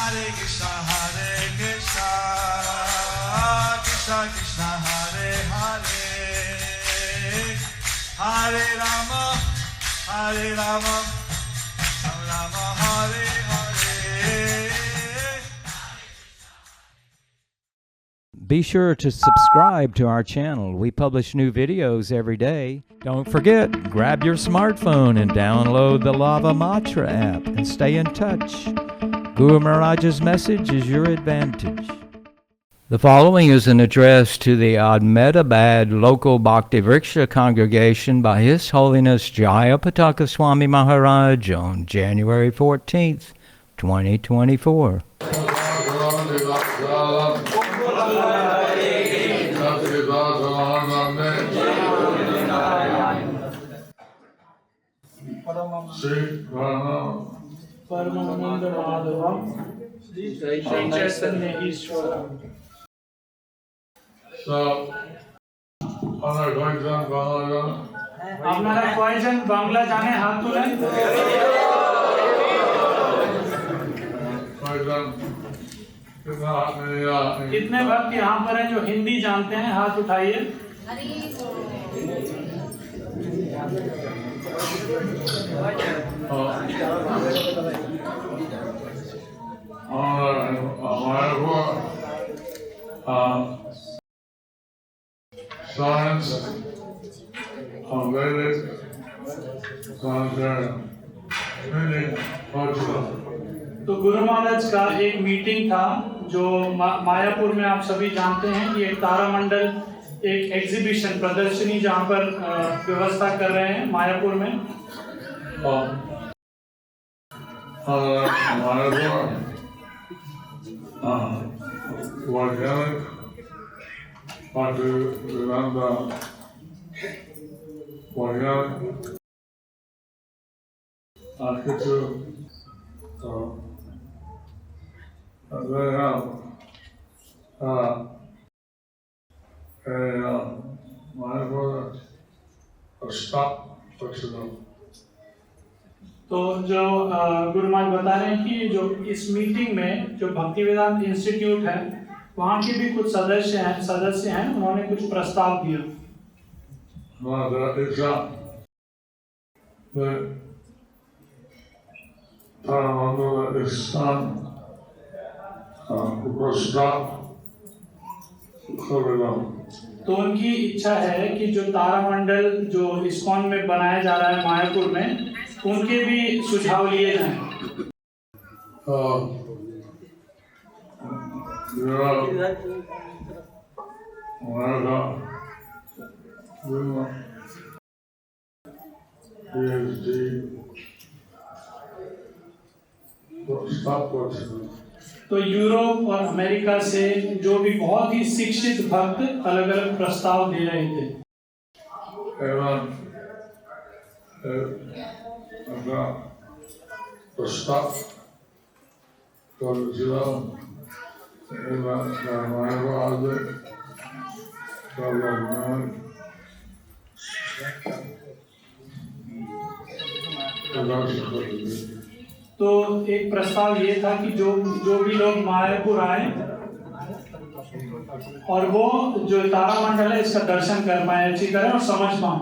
Hare Krishna, Krishna Krishna, Hare Hare, Hare Rama, Rama Rama, Hare Hare. Be sure to subscribe to our channel. We publish new videos every day. Don't forget, grab your smartphone and download the Lava Matra app and stay in touch. Guru Maharaj's message is your advantage. The following is an address to the Ahmedabad local Bhakti Vriksha congregation by His Holiness Jayapataka Swami Maharaj on January 14th, 2024. Paramananda Madhavam Shri Chaitanya Ishwaram. So, আপনারা কয়জন বাংলা জানে হাত তোলেন? कितने भक्त यहाँ पर हैं जो हिंदी जानते हैं? हाथ उठाइए। Science of Vedic planetarium meeting Portugal. तो गुरु महाराज का एक मीटिंग था जो मायापुर में आप सभी जानते हैं कि एक तारामंडल एक एग्जीबिशन प्रदर्शनी जहाँ पर व्यवस्था कर रहे हैं मायापुर में। वैज्ञानिक Bhakti Vedanta वैज्ञानिक কিছু they have a stop flexible. तो जो गुरु महाराज बता रहे हैं कि जो इस मीटिंग में जो भक्ति वेदांत इंस्टीट्यूट है वहाँ के भी कुछ सदस्य हैं उन्होंने कुछ प्रस्ताव दिया। तो उनकी इच्छा है कि जो तारामंडल जो इस्कॉन में बनाया जा रहा है मायापुर में उनके भी सुझाव लिए जाएं। तो यूरोप और अमेरिका से जो भी बहुत ही शिक्षित भक्त अलग अलग प्रस्ताव दे रहे थे। तो एक प्रस्ताव ये था कि जो भी लोग मायापुर आए और वो जो तारामंडल है इसका दर्शन कर पाए, अच्छी तरह और समझ पाए।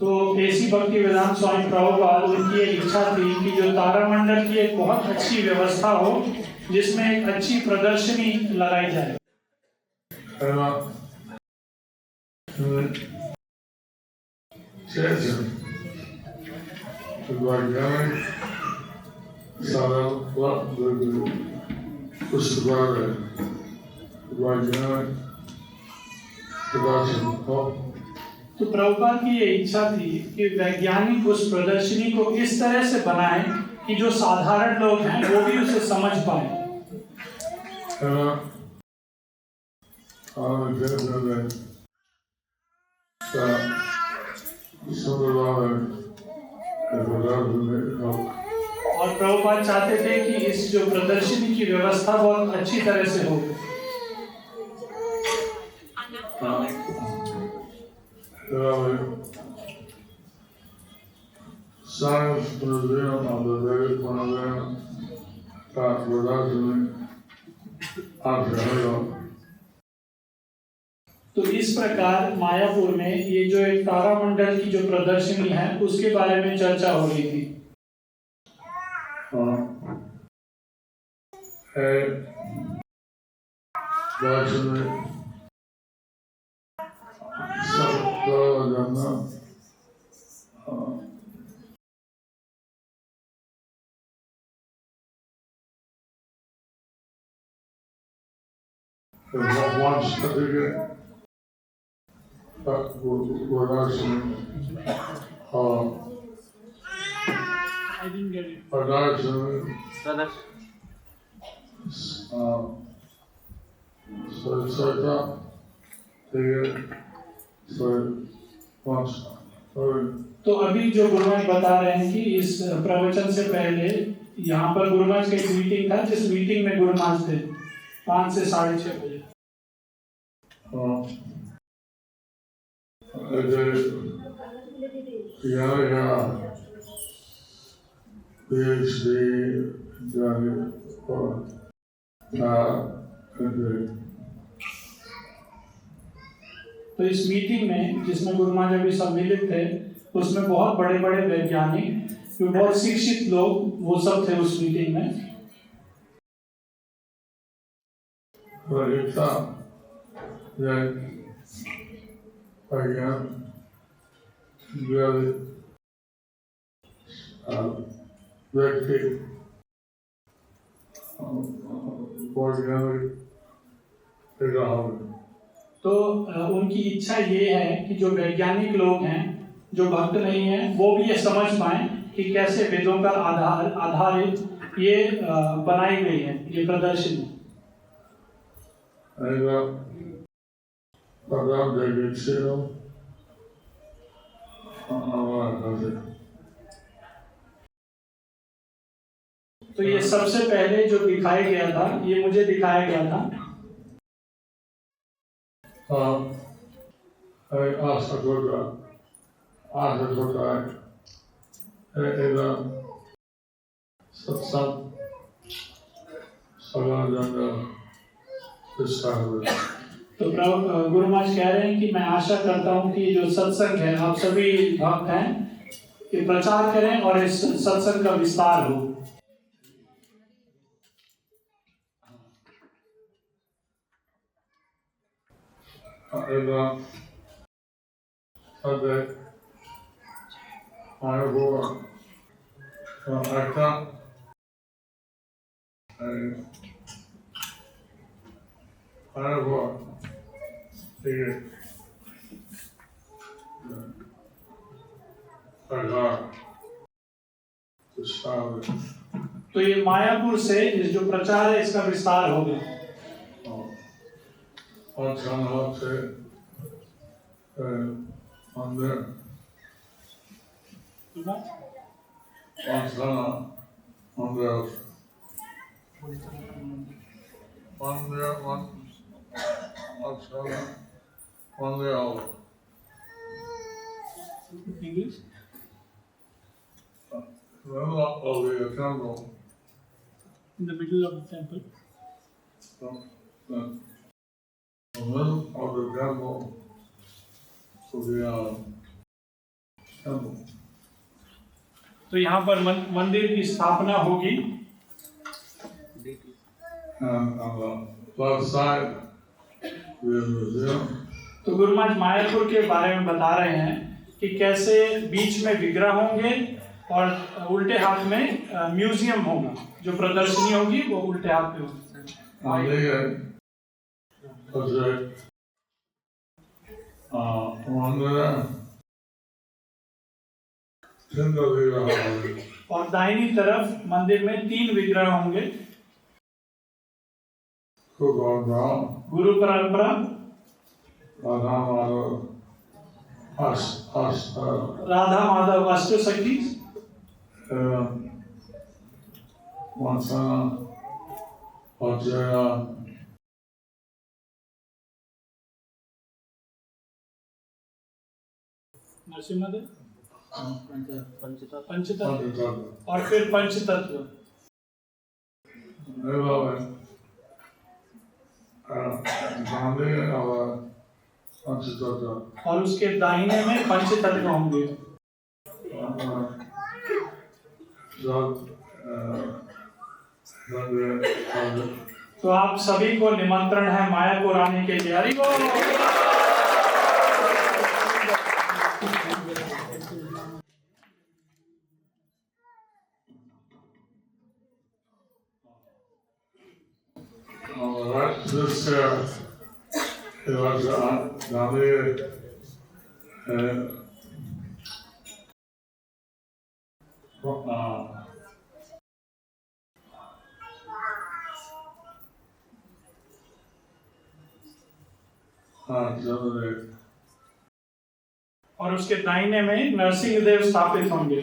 तो ऐसी भक्ति वेदांत स्वामी प्रभुपाद उनकी एक इच्छा थी कि जो तारामंडल की एक बहुत अच्छी व्यवस्था हो जिसमें एक अच्छी प्रदर्शनी लगाई जाए। तो प्रभुपाद की ये इच्छा थी कि वैज्ञानिक उस प्रदर्शनी को इस तरह से बनाएं कि जो साधारण लोग हैं वो भी उसे समझ पाए। और प्रभुपाद चाहते थे कि इस जो प्रदर्शनी की व्यवस्था बहुत अच्छी तरह से हो। Science Museum on the very Museum that production of तो इस प्रकार मायापुर में ये जो एक तारामंडल की जो प्रदर्शनी है उसके बारे में चर्चा हो रही थी। one certificate that production I didn't get it. production तो अभी जो गुरुमाज बता रहे हैं कि इस प्रवचन से पहले यहाँ पर गुरुमाज का एक मीटिंग था, जिस मीटिंग में गुरुमाज थे 5 से 6:30 बजे। तो इस मीटिंग में जिसमें गुरुमाज अभी सम्मिलित थे उसमें बहुत बड़े बड़े वैज्ञानिक, जो बहुत शिक्षित लोग, वो सब थे उस मीटिंग में। तो उनकी इच्छा ये है कि जो वैज्ञानिक लोग हैं, जो भक्त नहीं हैं, वो भी ये समझ पाएं कि कैसे वेदों का आधारित ये बनाई गई है ये प्रदर्शनी। तो ये सबसे पहले जो दिखाया गया था, ये मुझे दिखाया गया था। तो गुरुमाज कह रहे हैं कि मैं आशा करता हूँ कि जो सत्संग है, आप सभी भक्त हैं, कि प्रचार करें और इस सत्संग का विस्तार हो। तो ये मायापुर से इस जो प्रचार है इसका विस्तार होगा। English? In the middle of the temple. The middle of the temple to the temple. तो यहाँ पर मंदिर की स्थापना होगी। And on the left side, we have a museum. तो गुरुमाज मायापुर के बारे में बता रहे हैं कि कैसे बीच में विग्रह होंगे और उल्टे हाथ में म्यूजियम होगा। जो प्रदर्शनी होगी वो उल्टे हाथ पे होगी। और दाहिनी तरफ मंदिर में 3 विग्रह होंगे। गुरु परंपरा, राधा माधव अष्टसखी Montana, Algeria, नरसिम्हदेव पंचतत्व Panchatattva. और फिर पंचतत्व Gandhi और Panchatattva. और उसके दाहिने में पंचतत्व होंगे। तो आप सभी को निमंत्रण है मायापुर आने के लिए। हरि बोल। This it was Gandhi और उसके दाहिने में नरसिंहदेव स्थापित होंगे।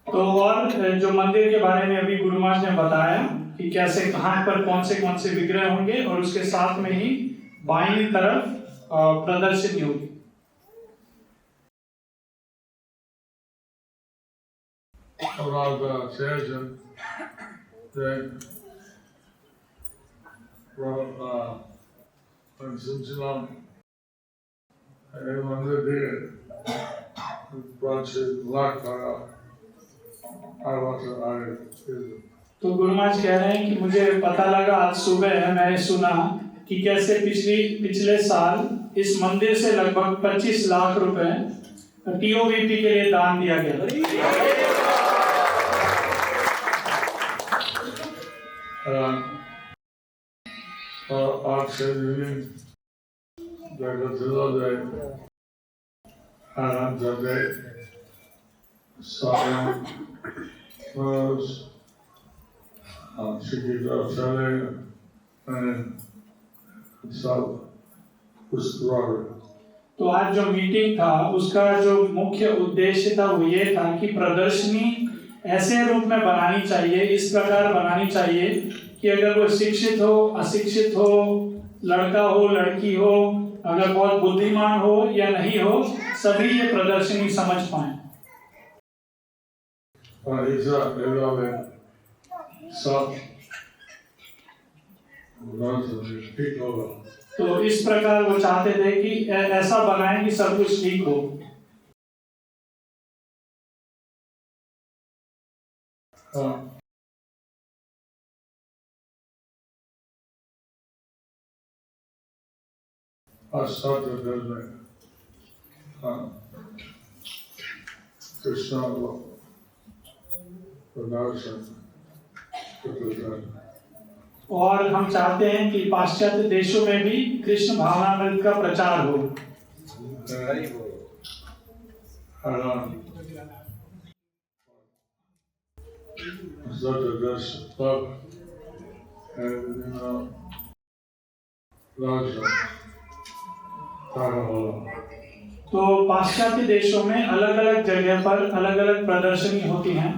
तो और जो मंदिर के बारे में अभी गुरु महाराज ने बताया कि कैसे कहाँ पर कौन से विग्रह होंगे और उसके साथ में ही बाईं तरफ प्रदर्शनी होगी। About the occasion, they brought in Cincinnati, a mandir there, brought black तो गुरु महाराज कह रहे हैं कि मुझे पता लगा आज सुबह मैंने सुना कि कैसे पिछले साल इस मंदिर से लगभग 25 लाख रुपए टीओवीपी के लिए दान दिया गया। आज से तो आज जो मीटिंग था उसका जो मुख्य उद्देश्य था वो ये था कि प्रदर्शनी ऐसे रूप में बनानी चाहिए, इस प्रकार बनानी चाहिए कि अगर वो शिक्षित हो, अशिक्षित हो, लड़का हो, लड़की हो, अगर बहुत बुद्धिमान हो या नहीं हो, सभी ये प्रदर्शनी समझ पाए। तो इस प्रकार वो चाहते थे कि ऐसा बनाए कि सब कुछ ठीक हो। और हम चाहते हैं कि पाश्चात्य देशों में भी कृष्ण भावनामृत का प्रचार हो। तो पाश्चात्य देशों में अलग अलग जगह पर अलग अलग प्रदर्शनी होती हैं।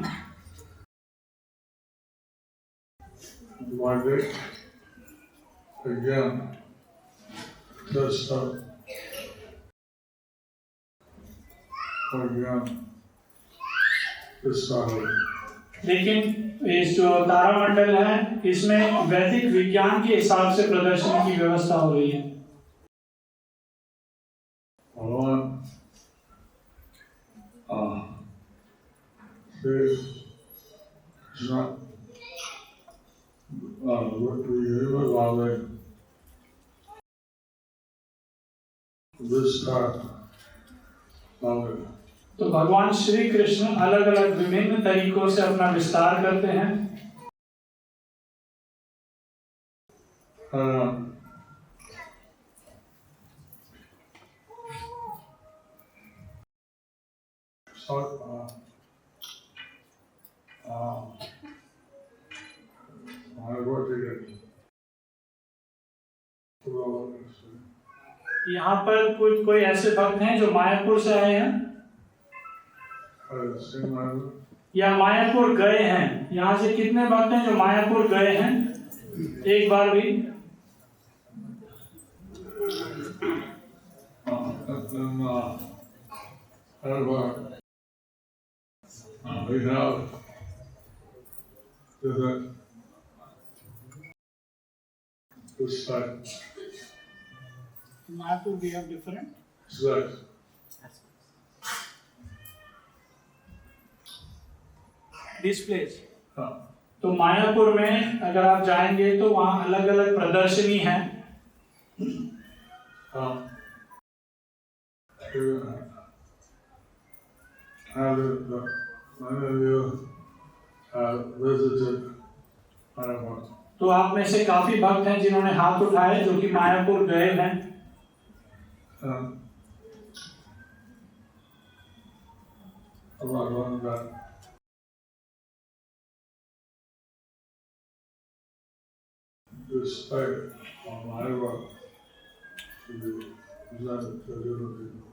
लेकिन इस जो तारामंडल है इसमें वैदिक विज्ञान के हिसाब से प्रदर्शनी की व्यवस्था हो रही है। तो भगवान श्री कृष्ण अलग अलग विभिन्न तरीकों से अपना विस्तार करते हैं। talk I work to यहाँ पर कोई ऐसे भक्त हैं जो मायापुर से आए हैं या मायापुर गए हैं? यहाँ से कितने भक्त हैं जो मायापुर गए हैं एक बार भी? We have this side. Mayapur we have different. Select. This place. हाँ. तो मायापुर में अगर आप जाएंगे तो वहाँ अलग अलग प्रदर्शनी है। हाँ. Many of you have visited Mayapur. तो आप में से काफी भक्त हैं जिन्होंने हाथ उठाए जो कि मायापुर गए हैं। About going back. This site on Mayapur to be presented to different people.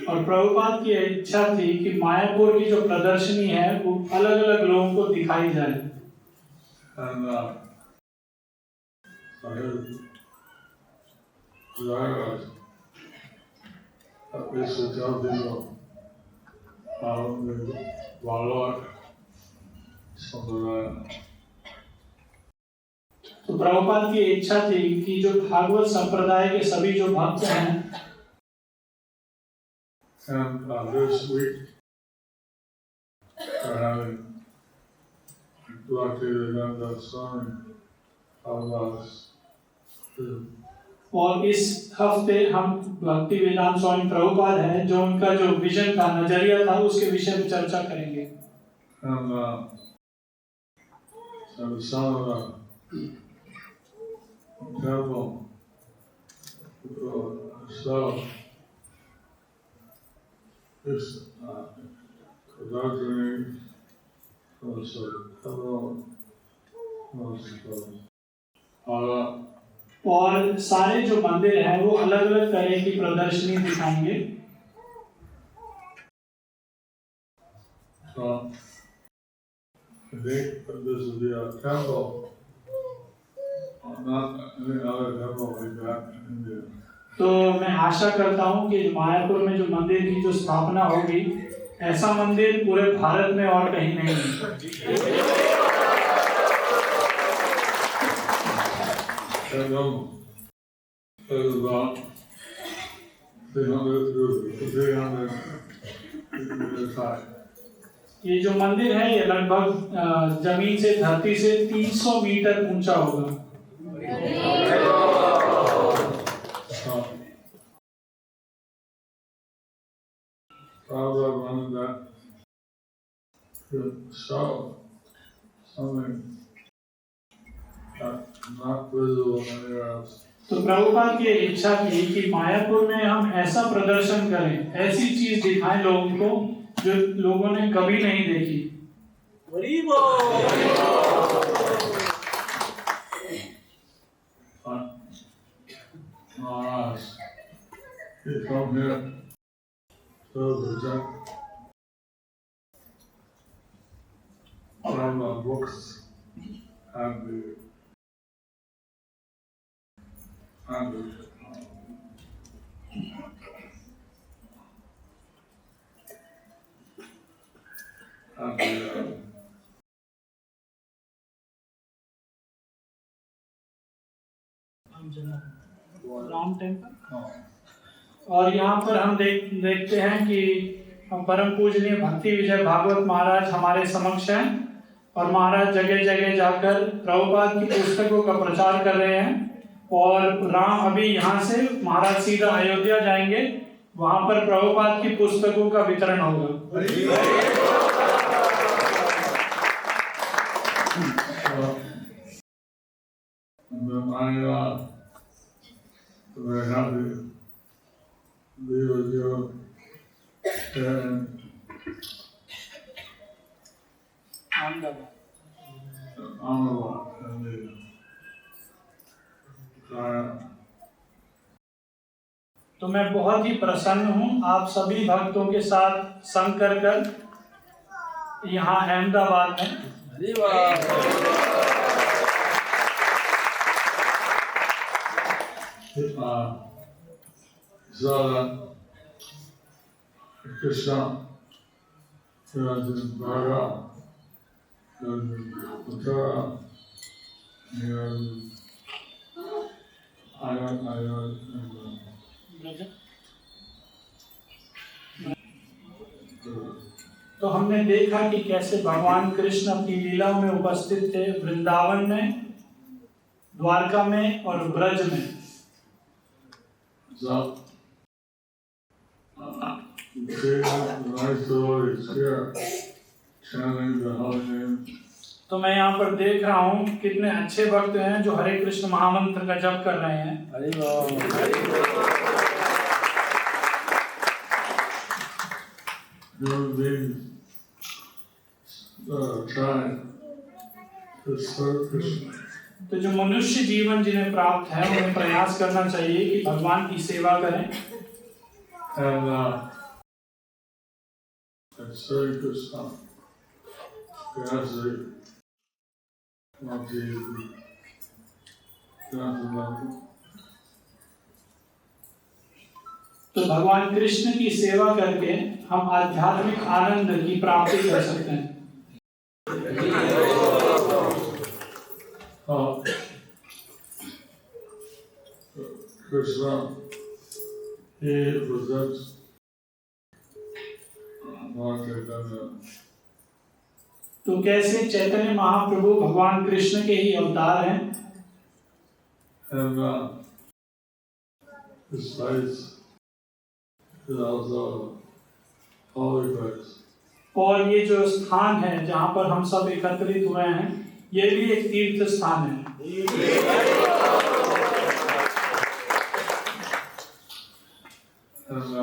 और प्रभुपाद की इच्छा थी कि मायापुर की जो प्रदर्शनी है वो अलग अलग लोगों को दिखाई जाए। And I realized that this is tell people how the Valor Sampradaya. तो प्रभुपाद की इच्छा थी कि जो भागवत संप्रदाय के सभी जो भक्त हैं And this week we're having Bhaktivedanta Swami of us. और इस हफ्ते हम भक्ति वेदांत स्वामी प्रभुपाद है जो उनका जो विजन था, नजरिया था, उसके विषय में चर्चा करेंगे। And so some of the temple so this conducting was several और सारे जो मंदिर हैं वो अलग अलग तरह की प्रदर्शनी दिखाएंगे। So I think this is the temple, not any other temple like that in India. तो मैं आशा करता हूँ कि मायापुर में जो मंदिर की जो स्थापना होगी ऐसा मंदिर पूरे भारत में और कहीं नहीं है। About 300 to 300 meters high. ये जो मंदिर है ये लगभग जमीन से धरती से 300 मीटर ऊंचा होगा। Prabhupada wanted that to show something that's not visible anywhere else. तो प्रभुपाद की इच्छा थी कि मायापुर में हम ऐसा प्रदर्शन करें, ऐसी चीज दिखाएं लोगों को जो लोगों ने कभी नहीं देखी। Maharaj, he come here to present from the books and the Ram temple. और यहाँ पर हम देखते हैं कि परम पूजनीय भक्ति विजय भागवत महाराज हमारे समक्ष हैं और महाराज जगह जगह जाकर प्रभुपाद की पुस्तकों का प्रचार कर रहे हैं। और राम अभी यहाँ से महाराज सीधा अयोध्या जाएंगे, वहाँ पर प्रभुपाद की पुस्तकों का वितरण होगा। Very happy to be with you here in तो मैं बहुत ही प्रसन्न हूँ आप सभी भक्तों के साथ संग कर यहाँ अहमदाबाद में Zara, Krishna, Bhara, Mathura, तो हमने देखा कि कैसे भगवान कृष्ण अपनी लीलाओं में उपस्थित थे वृंदावन में, द्वारका में और ब्रज में। तो मैं यहाँ पर देख रहा हूँ कितने अच्छे भक्त हैं जो हरे कृष्ण महामंत्र का जप कर रहे हैं। तो जो मनुष्य जीवन जिन्हें प्राप्त है उन्हें प्रयास करना चाहिए कि भगवान की सेवा करें। तो भगवान कृष्ण की सेवा करके हम आध्यात्मिक आनंद की प्राप्ति कर सकते हैं। Krishna, he presents Lord Chaitanya. तो कैसे चैतन्य महाप्रभु भगवान कृष्ण के ही अवतार हैं। And this place is also holy place. और ये जो स्थान है जहाँ पर हम सब एकत्रित हुए हैं, ये भी एक तीर्थ स्थान है। And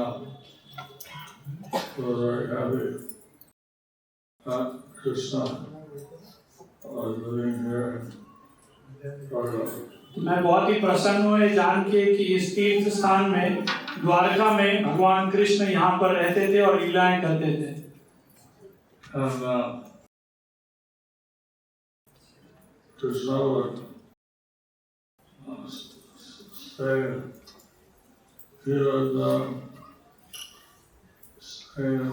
we're very happy that Krishna is living here in Dwarka. मैं बहुत ही प्रसन्न हूँ ये जान के कि इस तीर्थ स्थान में द्वारका में भगवान कृष्ण यहाँ पर रहते थे और लीलाएं करते थे। And Krishna would stay. He would stay in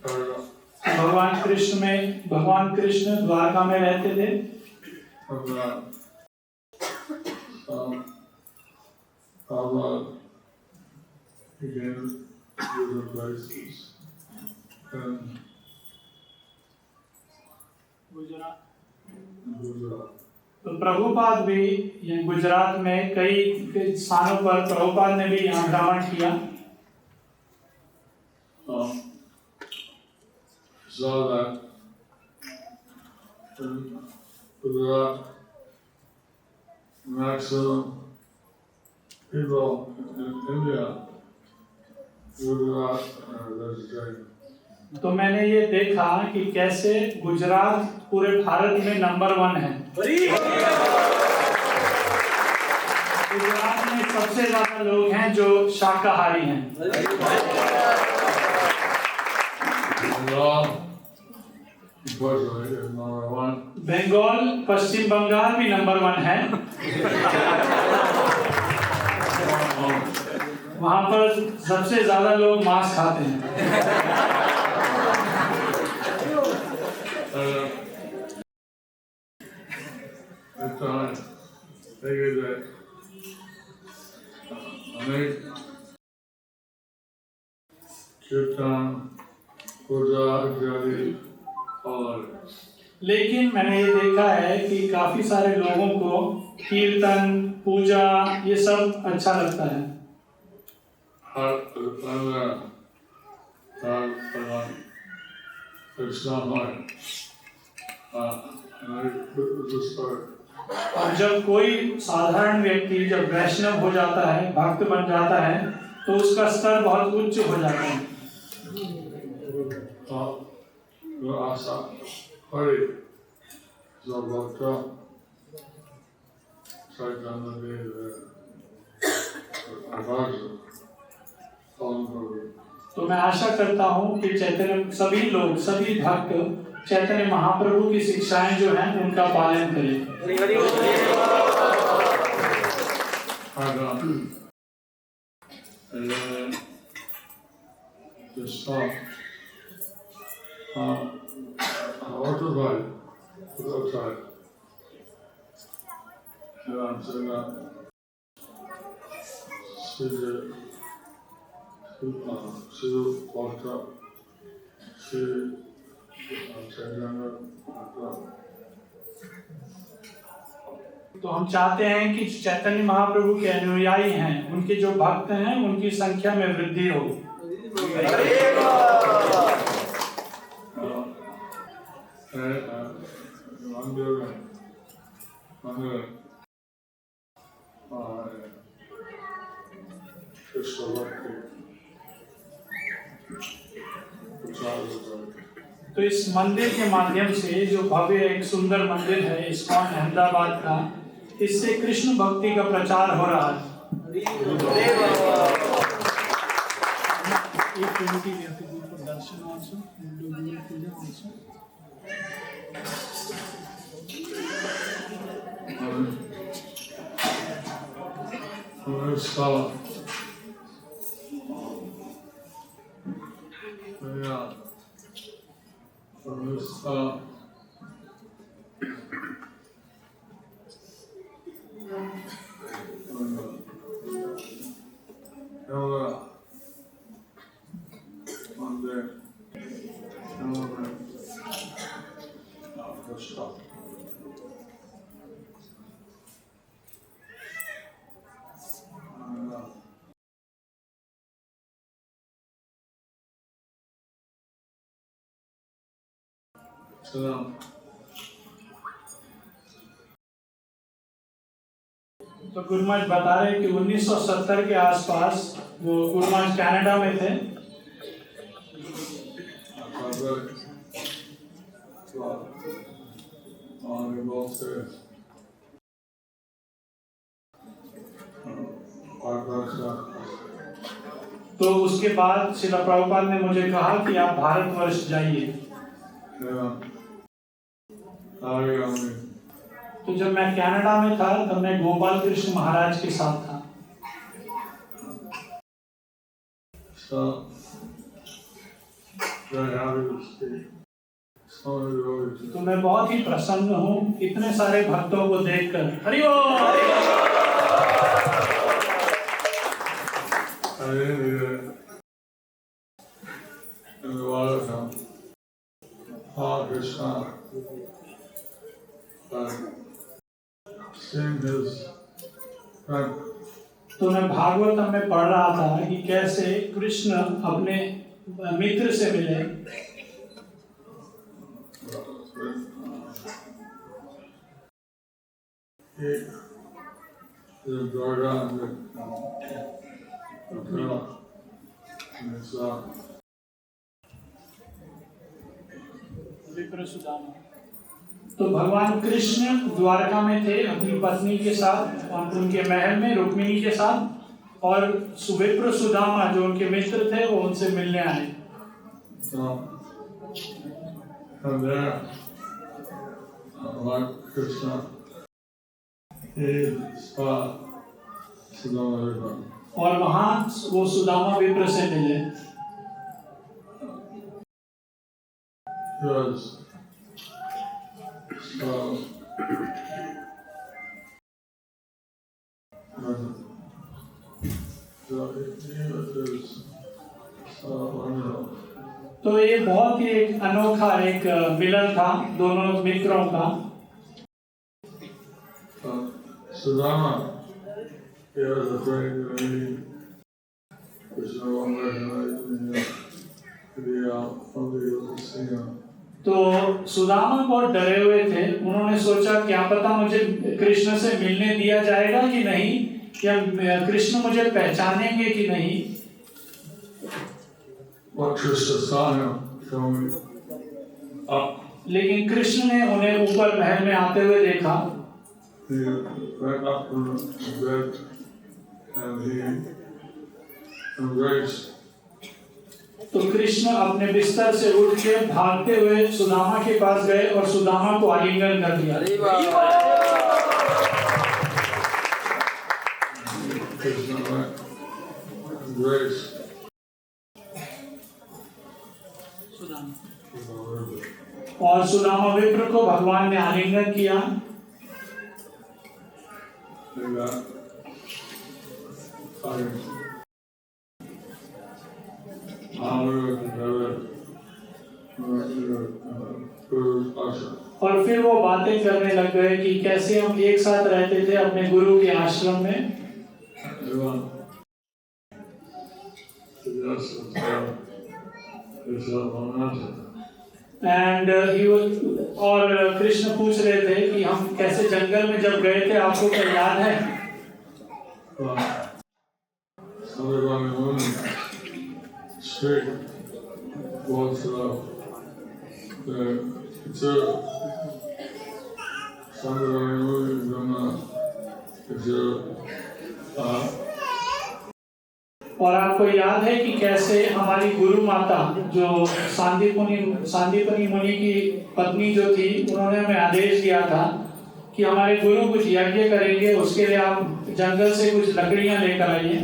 Dwarka. भगवान कृष्ण द्वारका में रहते थे। Prabhupada began different places in Gujarat. तो प्रभुपाद भी ये गुजरात में कई स्थानों पर प्रभुपाद ने भी यहाँ भ्रमण किया। Saw that in Gujarat, maximum people in India, Gujarat are vegetarian. तो मैंने ये देखा कि कैसे गुजरात पूरे भारत में नंबर 1 है। गुजरात में सबसे ज्यादा लोग हैं जो शाकाहारी हैं। बंगाल, पश्चिम बंगाल भी नंबर 1 है। वहाँ पर सबसे ज्यादा लोग मांस खाते हैं। लेकिन मैंने ये देखा है कि काफी सारे लोगों को कीर्तन, पूजा ये सब अच्छा लगता है। और जब कोई साधारण व्यक्ति जब वैष्णव हो जाता है, भक्त बन जाता है, तो उसका स्तर बहुत उच्च हो जाता है। जो आशा हरे जब भक्ता चैतन्य देव आकाश पालन करो। तो मैं आशा करता हूँ कि चैतन्य सभी लोग, सभी भक्त चैतन्य महाप्रभु की शिक्षाएं जो हैं उनका पालन करें। तो हम चाहते हैं कि चैतन्य महाप्रभु के अनुयायी हैं, उनके जो भक्त हैं उनकी संख्या में वृद्धि हो। तो इस मंदिर के माध्यम से, जो भव्य एक सुंदर मंदिर है इस्कॉन अहमदाबाद का, इससे कृष्ण भक्ति का प्रचार हो रहा है। तो गुरु महाराज बता रहे हैं कि 1970 के आसपास वो गुरु महाराज कनाडा में थे। तो उसके बाद श्रील प्रभुपाद ने मुझे कहा कि आप भारतवर्ष जाइए। तो जब मैं कनाडा में था तब मैं गोपाल कृष्ण महाराज के साथ था। तो मैं बहुत ही प्रसन्न हूँ इतने सारे भक्तों को देखकर। हरि ओम। तो मैं भागवतम में पढ़ रहा था कि कैसे कृष्ण अपने मित्र से मिले। विप्र सुदामा। तो भगवान कृष्ण द्वारका में थे अपनी पत्नी के साथ और उनके महल में रुक्मिणी के साथ, और विप्र सुदामा जो उनके मित्र थे वो उनसे मिलने आए। और वहां वो सुदामा विप्र से मिले। तो ये बहुत ही एक अनोखा एक मिलन था दोनों मित्रों का। सुदामा तो सुदामा बहुत डरे हुए थे। उन्होंने सोचा क्या पता मुझे कृष्ण से मिलने दिया जाएगा कि नहीं, या कृष्ण मुझे पहचानेंगे कि नहीं। coming up. लेकिन कृष्ण ने उन्हें ऊपर महल में आते हुए देखा। He went up from the bed and he embraced. तो कृष्ण अपने बिस्तर से उठ के भागते हुए सुदामा के पास गए और सुदामा को आलिंगन कर दिया। Krishna went embraced. और सुदामा विप्र को भगवान ने आलिंगन किया। They got fighting. और फिर वो बातें करने लग गए कि कैसे हम एक साथ रहते थे अपने गुरु के आश्रम में। एंड और कृष्ण पूछ रहे थे कि हम कैसे जंगल में जब गए थे, आपको क्या याद है? और आपको याद है कि कैसे हमारी गुरु माता जो सांदीपनी मुनि की पत्नी जो थी, उन्होंने हमें आदेश दिया था कि हमारे गुरु कुछ यज्ञ करेंगे, उसके लिए आप जंगल से कुछ लकड़ियां लेकर आइए।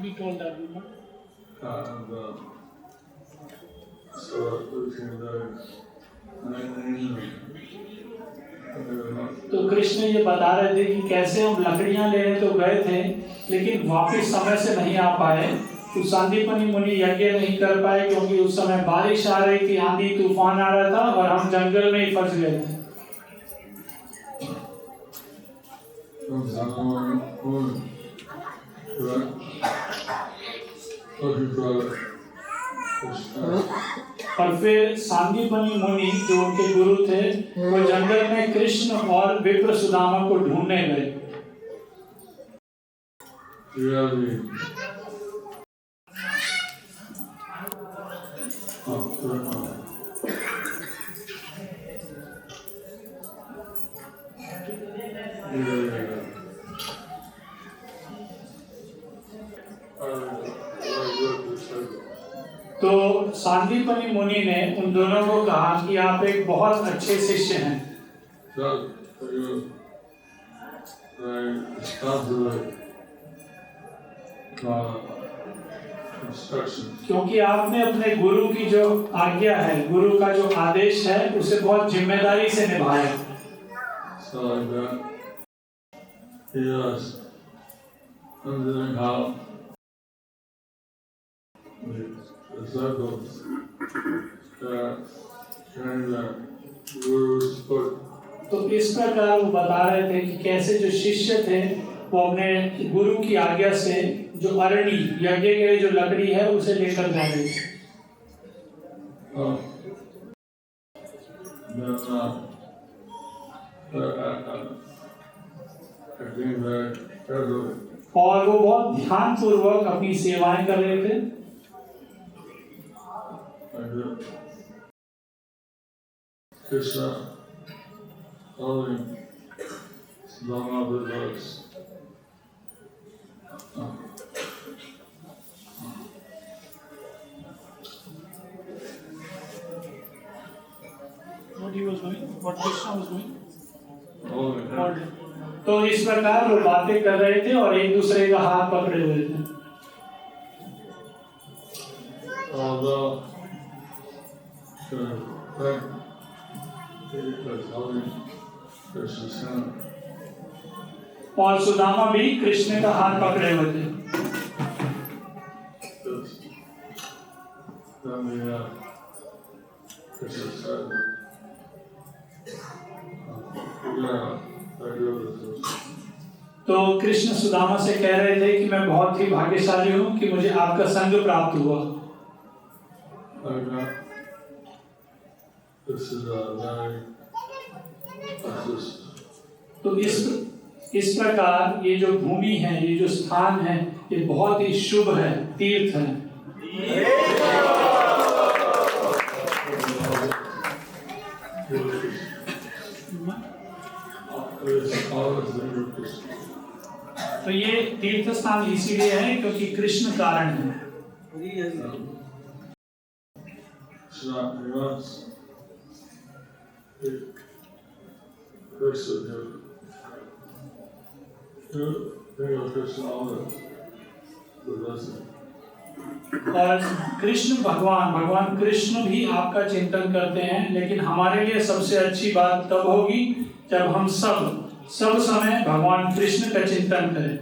We told that before. तो कृष्ण ये बता रहे थे कि कैसे हम लकड़ियां लेने तो गए थे, लेकिन वापस समय से नहीं आ पाए। तो सांदीपनी मुनि यज्ञ नहीं कर पाए क्योंकि उस समय बारिश आ रही थी, आंधी तूफान आ रहा था और हम जंगल में ही फंस गए थे। और फिर सांदीपनी मुनि जो उनके गुरु थे, वो जंगल में कृष्ण और विप्र सुदामा को ढूंढने गए। तो सांदीपनी मुनि ने उन दोनों को कहा कि आप एक बहुत अच्छे शिष्य हैं, क्योंकि आपने अपने गुरु की जो आज्ञा है, गुरु का जो आदेश है, उसे बहुत जिम्मेदारी से निभाया। तो इस प्रकार वो बता रहे थे कि कैसे जो शिष्य थे वो अपने गुरु की आज्ञा से जो अरणी यज्ञ के लिए जो लकड़ी है उसे लेकर जा रहे थे। और वो बहुत ध्यानपूर्वक अपनी सेवाएं कर रहे थे। Krishna holding Brahma. What he was doing? What Krishna was doing? Holding. तो इस प्रकार वो बातें कर रहे थे और एक दूसरे का हाथ पकड़े हुए थे। Although और सुदामा भी कृष्ण का हाथ पकड़े हुए थे। तो कृष्ण सुदामा से कह रहे थे कि मैं बहुत ही भाग्यशाली हूँ कि मुझे आपका संग प्राप्त हुआ। This is a very assist. तो इस प्रकार ये जो भूमि है, ये जो स्थान है, ये बहुत ही शुभ है, तीर्थ है। तो ये तीर्थ स्थान इसीलिए है क्योंकि कृष्ण कारण है। और कृष्ण भगवान कृष्ण भी आपका चिंतन करते हैं, लेकिन हमारे लिए सबसे अच्छी बात तब होगी जब हम सब समय भगवान कृष्ण का चिंतन करें।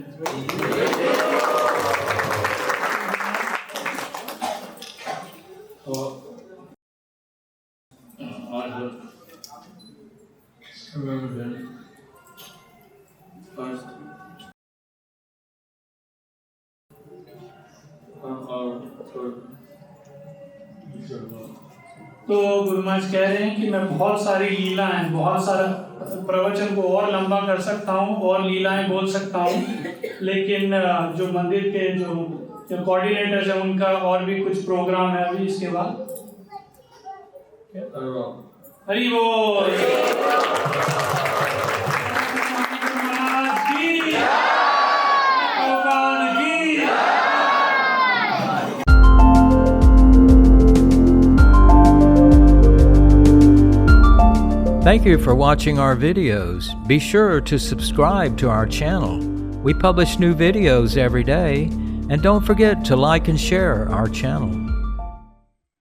तो गुरु महाराज कह रहे हैं कि मैं बहुत सारी लीलाएं, बहुत सारा प्रवचन को और लंबा कर सकता हूँ और लीलाएं बोल सकता हूँ, लेकिन जो मंदिर के जो कोऑर्डिनेटर्स हैं उनका और भी कुछ प्रोग्राम है अभी इसके बाद। हरि बोल। Thank you for watching our videos. Be sure to subscribe to our channel. We publish new videos every day, and don't forget to like and share our channel.